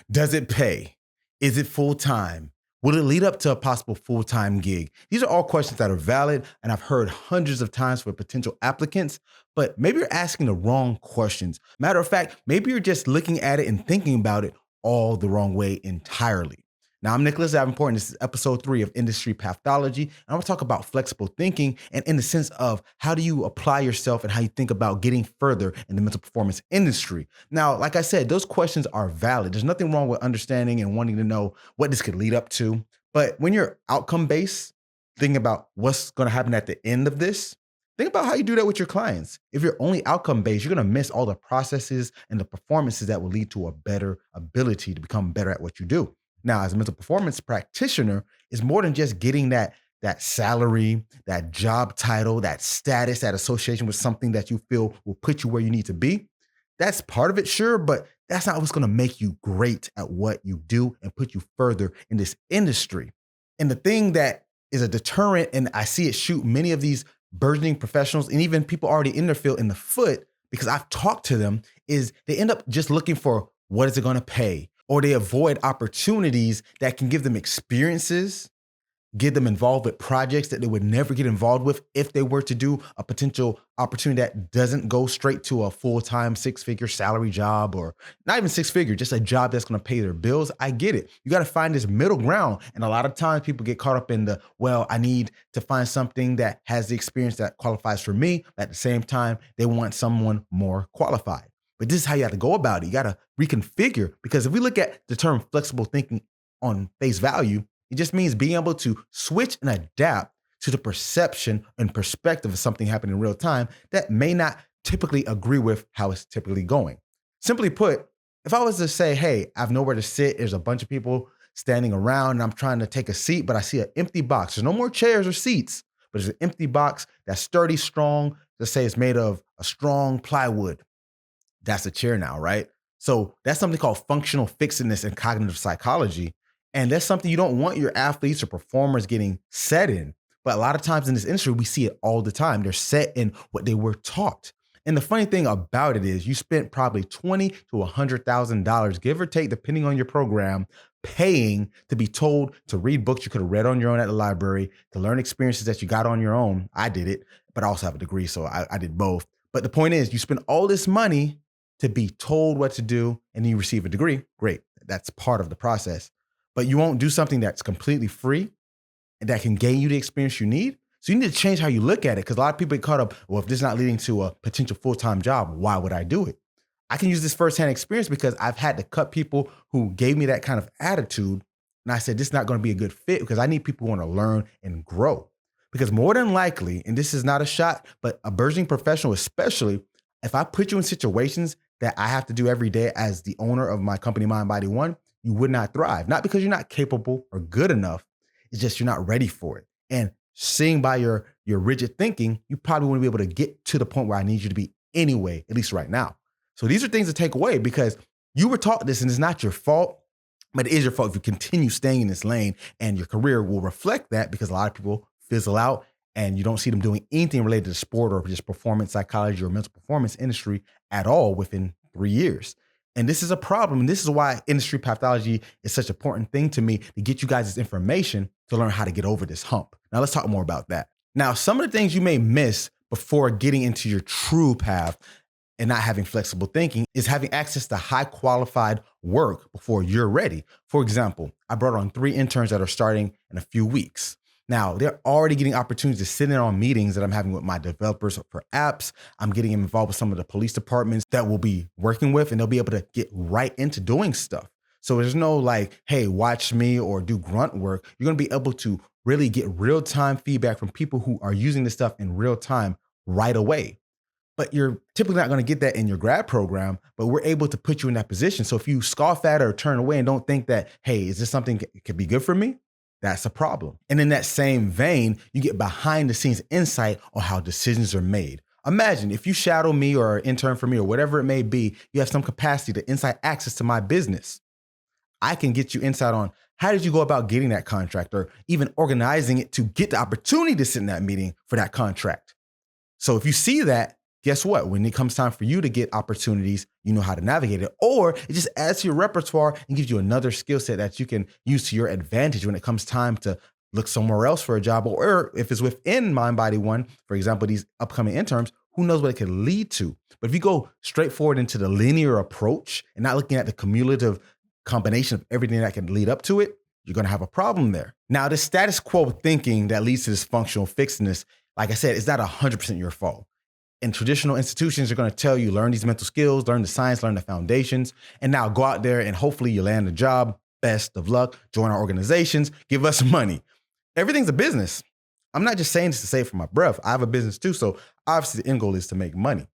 Does it pay? Is it full-time? Will it lead up to a possible full-time gig? These are all questions that are valid and I've heard hundreds of times for potential applicants, but maybe you're asking the wrong questions. Matter of fact, maybe you're just looking at it and thinking about it all the wrong way entirely. Now, I'm Nicholas Davenport, and this is episode 3 of Industry Pathology. And I'm gonna talk about flexible thinking and in the sense of how do you apply yourself and how you think about getting further in the mental performance industry. Now, like I said, those questions are valid. There's nothing wrong with understanding and wanting to know what this could lead up to. But when you're outcome-based, thinking about what's gonna happen at the end of this, think about how you do that with your clients. If you're only outcome-based, you're gonna miss all the processes and the performances that will lead to a better ability to become better at what you do. Now, as a mental performance practitioner, it's more than just getting that salary, that job title, that status, that association with something that you feel will put you where you need to be. That's part of it, sure, but that's not what's gonna make you great at what you do and put you further in this industry. And the thing that is a deterrent, and I see it shoot many of these burgeoning professionals and even people already in their field in the foot, because I've talked to them, is they end up just looking for what is it gonna pay? Or they avoid opportunities that can give them experiences, get them involved with projects that they would never get involved with if they were to do a potential opportunity that doesn't go straight to a full-time 6-figure salary job, or not even 6-figure, just a job that's gonna pay their bills. I get it. You gotta find this middle ground. And a lot of times people get caught up in well, I need to find something that has the experience that qualifies for me. At the same time, they want someone more qualified. But this is how you have to go about it. You got to reconfigure, because if we look at the term flexible thinking on face value, it just means being able to switch and adapt to the perception and perspective of something happening in real time that may not typically agree with how it's typically going. Simply put, if I was to say, hey, I have nowhere to sit, there's a bunch of people standing around and I'm trying to take a seat, but I see an empty box. There's no more chairs or seats, but there's an empty box that's sturdy, strong. Let's say it's made of a strong plywood. That's a chair now, right? So that's something called functional fixedness in cognitive psychology. And that's something you don't want your athletes or performers getting set in. But a lot of times in this industry, we see it all the time. They're set in what they were taught. And the funny thing about it is you spent probably $20,000 to $100,000, give or take, depending on your program, paying to be told to read books you could have read on your own at the library, to learn experiences that you got on your own. I did it, but I also have a degree, so I did both. But the point is, you spend all this money to be told what to do, and then you receive a degree. Great, that's part of the process. But you won't do something that's completely free and that can gain you the experience you need. So you need to change how you look at it, because a lot of people get caught up, well, if this is not leading to a potential full-time job, why would I do it? I can use this firsthand experience because I've had to cut people who gave me that kind of attitude. And I said, this is not going to be a good fit, because I need people who want to learn and grow. Because more than likely, and this is not a shot, but a burgeoning professional especially, if I put you in situations that I have to do every day as the owner of my company, Mind Body One, you would not thrive. Not because you're not capable or good enough, it's just you're not ready for it. And seeing by your rigid thinking, you probably wouldn't be able to get to the point where I need you to be anyway, at least right now. So these are things to take away, because you were taught this and it's not your fault, but it is your fault if you continue staying in this lane, and your career will reflect that, because a lot of people fizzle out and you don't see them doing anything related to sport or just performance psychology or mental performance industry at all within 3 years. And this is a problem. And this is why industry pathology is such an important thing to me, to get you guys this information to learn how to get over this hump. Now let's talk more about that. Now, some of the things you may miss before getting into your true path and not having flexible thinking is having access to high qualified work before you're ready. For example, I brought on 3 interns that are starting in a few weeks. Now, they're already getting opportunities to sit in on meetings that I'm having with my developers for apps. I'm getting involved with some of the police departments that we'll be working with, and they'll be able to get right into doing stuff. So there's no like, hey, watch me or do grunt work. You're going to be able to really get real-time feedback from people who are using this stuff in real time right away. But you're typically not going to get that in your grad program, but we're able to put you in that position. So if you scoff at it or turn away and don't think that, hey, is this something that could be good for me? That's a problem. And in that same vein, you get behind the scenes insight on how decisions are made. Imagine if you shadow me or intern for me or whatever it may be, you have some capacity to inside access to my business. I can get you insight on how did you go about getting that contract, or even organizing it to get the opportunity to sit in that meeting for that contract. So if you see that, guess what? When it comes time for you to get opportunities, you know how to navigate it, or it just adds to your repertoire and gives you another skill set that you can use to your advantage when it comes time to look somewhere else for a job, or if it's within MindBody1, for example, these upcoming interns, who knows what it could lead to. But if you go straight forward into the linear approach and not looking at the cumulative combination of everything that can lead up to it, you're going to have a problem there. Now, the status quo thinking that leads to this functional fixedness, like I said, is not 100% your fault. In traditional institutions, are going to tell you, learn these mental skills, learn the science, learn the foundations, and now go out there and hopefully you land a job. Best of luck. Join our organizations. Give us money. Everything's a business. I'm not just saying this to say it for my breath. I have a business too. So obviously the end goal is to make money.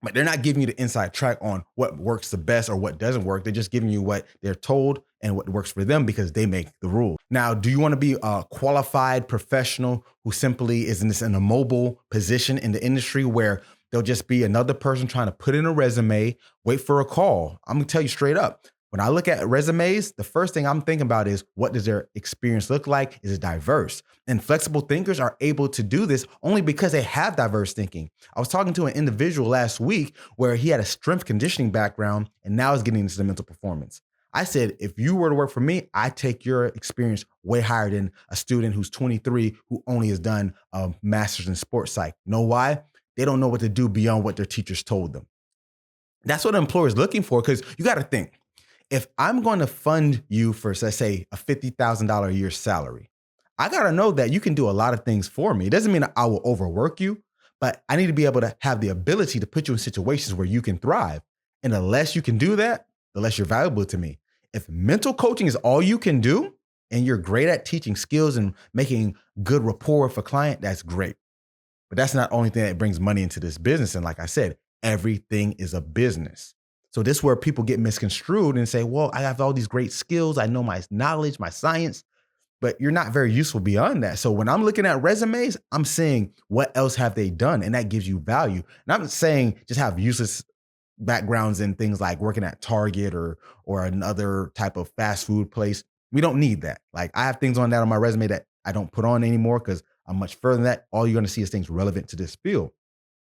But they're not giving you the inside track on what works the best or what doesn't work. They're just giving you what they're told and what works for them because they make the rule. Now, do you want to be a qualified professional who simply is in a mobile position in the industry where there'll just be another person trying to put in a resume, wait for a call? I'm going to tell you straight up. When I look at resumes, the first thing I'm thinking about is, what does their experience look like? Is it diverse? And flexible thinkers are able to do this only because they have diverse thinking. I was talking to an individual last week where he had a strength conditioning background and now is getting into the mental performance. I said, if you were to work for me, I take your experience way higher than a student who's 23 who only has done a master's in sports psych. Know why? They don't know what to do beyond what their teachers told them. That's what an employer is looking for, because you got to think. If I'm going to fund you for, let's say, a $50,000 a year salary, I got to know that you can do a lot of things for me. It doesn't mean that I will overwork you, but I need to be able to have the ability to put you in situations where you can thrive. And the less you can do that, the less you're valuable to me. If mental coaching is all you can do and you're great at teaching skills and making good rapport with a client, that's great. But that's not the only thing that brings money into this business. And like I said, everything is a business. So this is where people get misconstrued and say, well, I have all these great skills. I know my knowledge, my science, but you're not very useful beyond that. So when I'm looking at resumes, I'm saying, what else have they done? And that gives you value. And I'm not saying just have useless backgrounds in things like working at Target or another type of fast food place. We don't need that. Like, I have things on that on my resume that I don't put on anymore because I'm much further than that. All you're going to see is things relevant to this field.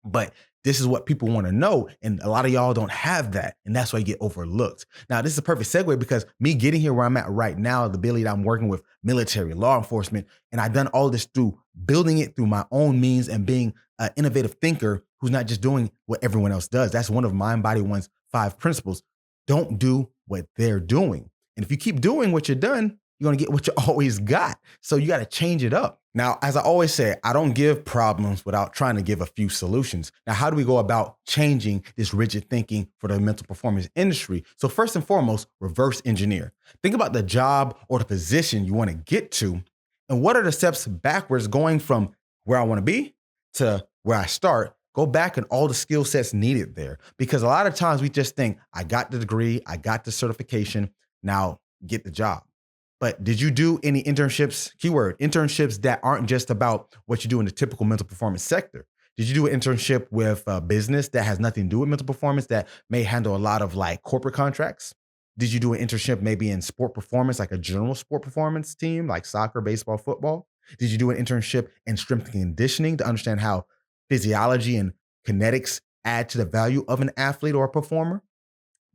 But this is what people want to know. And a lot of y'all don't have that. And that's why you get overlooked. Now, this is a perfect segue because me getting here where I'm at right now, the ability that I'm working with military, law enforcement, and I've done all this through building it through my own means and being an innovative thinker who's not just doing what everyone else does. That's one of MindBody1's 5 principles. Don't do what they're doing. And if you keep doing what you're done, you're going to get what you always got. So you got to change it up. Now, as I always say, I don't give problems without trying to give a few solutions. Now, how do we go about changing this rigid thinking for the mental performance industry? So first and foremost, reverse engineer. Think about the job or the position you want to get to, and what are the steps backwards going from where I want to be to where I start. Go back and all the skill sets needed there. Because a lot of times we just think, I got the degree, I got the certification, now get the job. But did you do any internships, keyword, internships that aren't just about what you do in the typical mental performance sector? Did you do an internship with a business that has nothing to do with mental performance that may handle a lot of like corporate contracts? Did you do an internship maybe in sport performance, like a general sport performance team, like soccer, baseball, football? Did you do an internship in strength and conditioning to understand how physiology and kinetics add to the value of an athlete or a performer?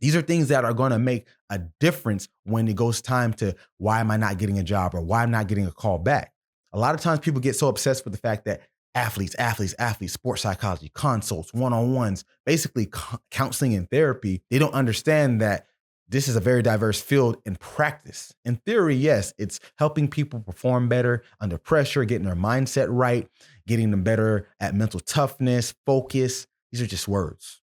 These are things that are going to make a difference when it goes time to, why am I not getting a job or why I'm not getting a call back? A lot of times people get so obsessed with the fact that athletes, sports psychology, consults, one-on-ones, basically counseling and therapy, they don't understand that this is a very diverse field in practice. In theory, yes, it's helping people perform better under pressure, getting their mindset right, getting them better at mental toughness, focus. These are just words.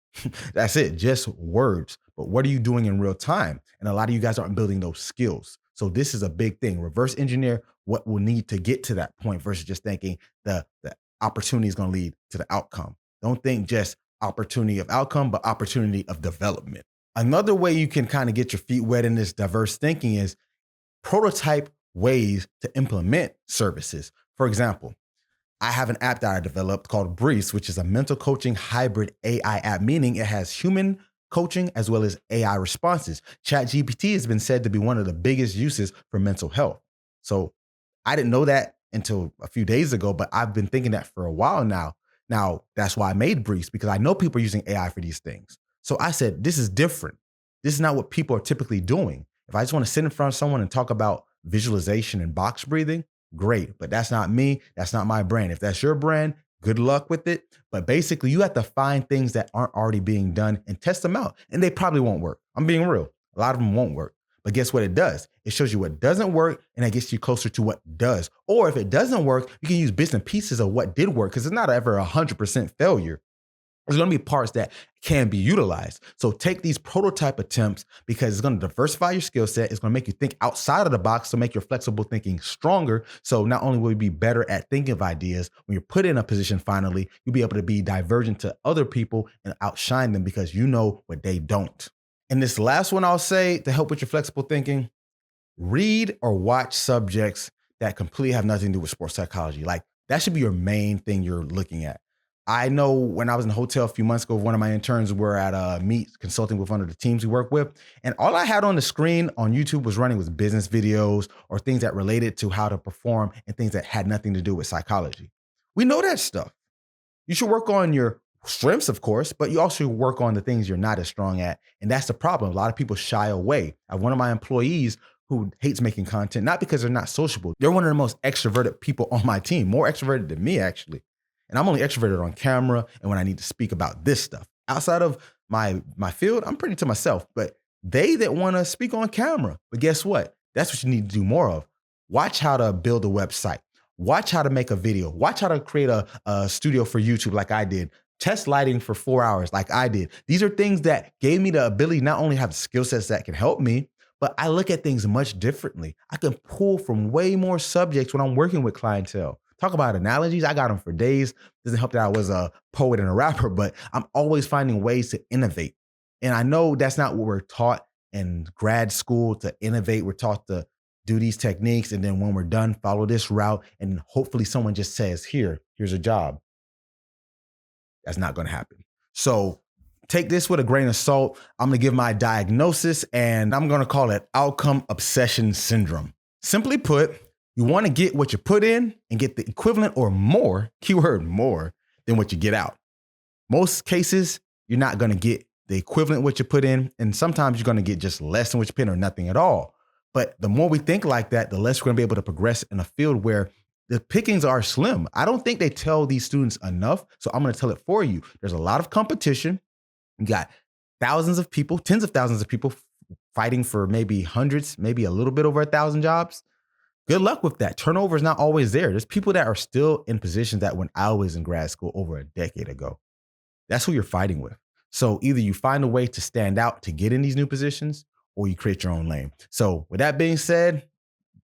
That's it, just words. But what are you doing in real time? And a lot of you guys aren't building those skills. So this is a big thing. Reverse engineer what will need to get to that point versus just thinking the opportunity is going to lead to the outcome. Don't think just opportunity of outcome, but opportunity of development. Another way you can kind of get your feet wet in this diverse thinking is prototype ways to implement services. For example, I have an app that I developed called Breeze, which is a mental coaching hybrid AI app, meaning it has human coaching as well as AI responses. ChatGPT has been said to be one of the biggest uses for mental health. So I didn't know that until a few days ago, but I've been thinking that for a while now. Now, that's why I made briefs, because I know people are using AI for these things. So I said, this is different. This is not what people are typically doing. If I just want to sit in front of someone and talk about visualization and box breathing, great. But that's not me. That's not my brand. If that's your brand, good luck with it. But basically, you have to find things that aren't already being done and test them out. And they probably won't work. I'm being real. A lot of them won't work. But guess what it does? It shows you what doesn't work, and it gets you closer to what does. Or if it doesn't work, you can use bits and pieces of what did work, because it's not ever 100% failure. There's going to be parts that can be utilized. So take these prototype attempts, because it's going to diversify your skill set. It's going to make you think outside of the box to make your flexible thinking stronger. So not only will you be better at thinking of ideas, when you're put in a position finally, you'll be able to be divergent to other people and outshine them because you know what they don't. And this last one I'll say to help with your flexible thinking: read or watch subjects that completely have nothing to do with sports psychology. Like, that should be your main thing you're looking at. I know when I was in the hotel a few months ago, one of my interns were at a meet consulting with one of the teams we work with. And all I had on the screen on YouTube was running was business videos or things that related to how to perform and things that had nothing to do with psychology. We know that stuff. You should work on your strengths, of course, but you also work on the things you're not as strong at. And that's the problem. A lot of people shy away. I have one of my employees who hates making content, not because they're not sociable. They're one of the most extroverted people on my team, more extroverted than me, actually. And I'm only extroverted on camera and when I need to speak about this stuff. Outside of my field, I'm pretty to myself, but they that want to speak on camera. But guess what? That's what you need to do more of. Watch how to build a website. Watch how to make a video. Watch how to create a studio for YouTube like I did. Test lighting for 4 hours like I did. These are things that gave me the ability not only have skill sets that can help me, but I look at things much differently. I can pull from way more subjects when I'm working with clientele. Talk about analogies. I got them for days. Doesn't help that I was a poet and a rapper, but I'm always finding ways to innovate. And I know that's not what we're taught in grad school, to innovate. We're taught to do these techniques, and then when we're done, follow this route, and hopefully someone just says, here's a job. That's not going to happen. So take this with a grain of salt. I'm going to give my diagnosis, and I'm going to call it outcome obsession syndrome. Simply put, you want to get what you put in and get the equivalent or more, keyword more, than what you get out. Most cases, you're not going to get the equivalent what you put in, and sometimes you're going to get just less than what you put in or nothing at all. But the more we think like that, the less we're going to be able to progress in a field where the pickings are slim. I don't think they tell these students enough, so I'm going to tell it for you. There's a lot of competition. You got thousands of people, tens of thousands of people fighting for maybe hundreds, maybe a little bit over 1,000 jobs. Good luck with that. Turnover is not always there. There's people that are still in positions that when I was in grad school over a decade ago. That's who you're fighting with. So either you find a way to stand out to get in these new positions, or you create your own lane. So with that being said,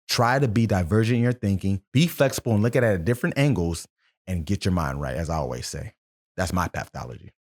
try to be divergent in your thinking, be flexible and look at it at different angles, and get your mind right, as I always say. That's my pathology.